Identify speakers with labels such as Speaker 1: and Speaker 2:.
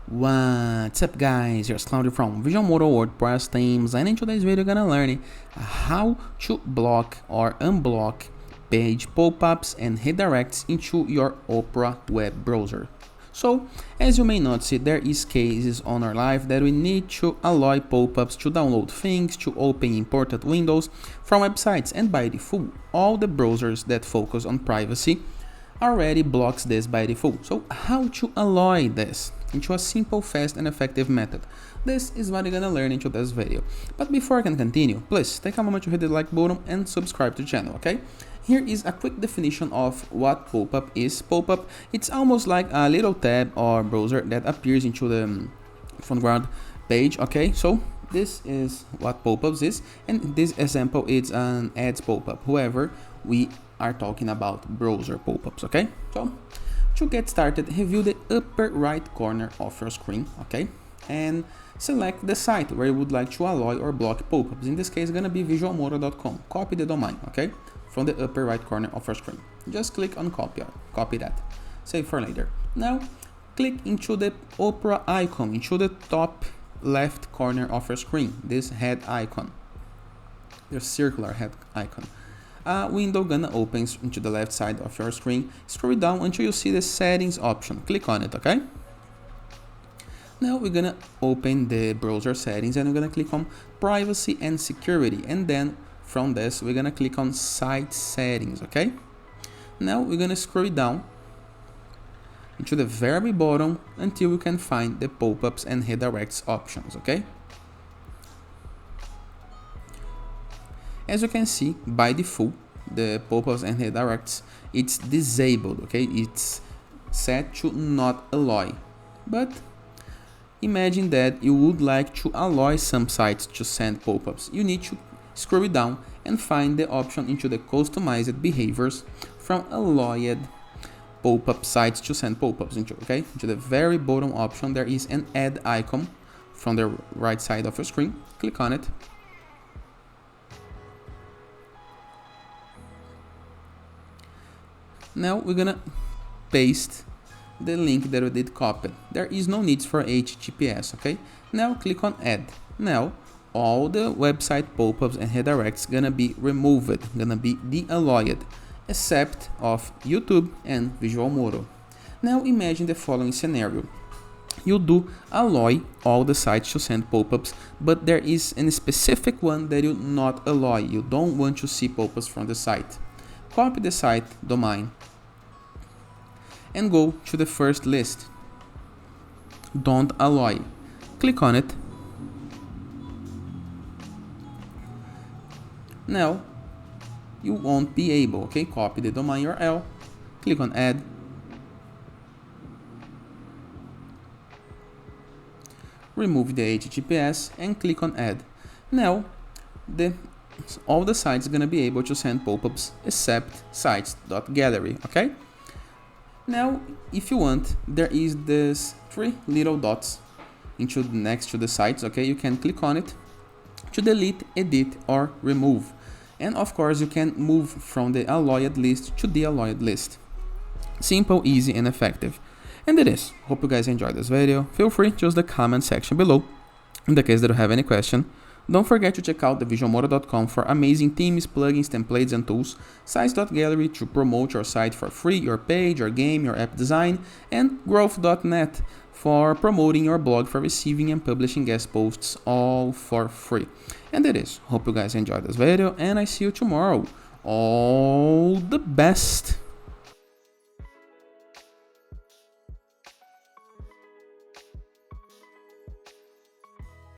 Speaker 1: What's up guys, here's Claudio from Visual Modo WordPress themes, and in today's video you're gonna learn how to block or unblock page pop-ups and redirects into your Opera web browser. So, as you may notice, there is cases on our life that we need to allow pop-ups to download things, to open imported windows from websites, and by default, all the browsers that focus on privacy already blocks this by default. So how to allow this into a simple, fast and effective method? This is what you're gonna learn into this video. But before I can continue, please take a moment to hit the like button and subscribe to the channel, okay? Here is a quick definition of what pop-up is. Pop-up, it's almost like a little tab or browser that appears into the front ground page, okay? So this is what pop-ups is, and this example is an ads pop-up. However, we are talking about browser pop-ups, okay? So to get started, review the upper right corner of your screen, okay? And select the site where you would like to allow or block pop-ups. In this case, it's gonna be visualmodo.com. Copy the domain, okay? From the upper right corner of your screen. Just click on copy that. Save for later. Now, click into the Opera icon, into the top left corner of your screen, this head icon, the circular head icon. A window gonna open into the left side of your screen. Scroll down until you see the settings option. Click on it, okay? Now we're gonna open the browser settings and we're gonna click on privacy and security, and then from this we're gonna click on site settings, okay? Now we're gonna scroll down into the very bottom until we can find the pop-ups and redirects options, okay? As you can see, by default, the pop-ups and redirects, it's disabled, okay? It's set to not allow. But imagine that you would like to allow some sites to send pop-ups. You need to scroll down and find the option into the customized behaviors from allowed pop-up sites to send pop-ups into, okay? To the very bottom option, there is an add icon from the right side of your screen. Click on it. Now we're gonna paste the link that we did copy. There is no need for HTTPS, okay? Now click on add. Now all the website pop-ups and redirects gonna be removed, gonna be de-allowed, except of YouTube and Visual Modo. Now imagine the following scenario. You do allow all the sites to send pop-ups, but there is a specific one that you not allow. You don't want to see pop-ups from the site. Copy the site domain and go to the first list. Don't allow. Click on it. Now you won't be able, okay? Copy the domain URL, click on add, remove the HTTPS and click on add. Now all the sites are gonna be able to send pop-ups except sites.gallery, okay? Now, if you want, there is this three little dots next to the sites, okay? You can click on it to delete, edit, or remove. And of course, you can move from the allowed list to the allowed list. Simple, easy, and effective. And it is. Hope you guys enjoyed this video. Feel free to use the comment section below in the case that you have any question. Don't forget to check out the visualmodo.com for amazing themes, plugins, templates, and tools, sites.gallery to promote your site for free, your page, your game, your app design, and growth.net for promoting your blog, for receiving and publishing guest posts, all for free. And it is. Hope you guys enjoyed this video, and I see you tomorrow. All the best!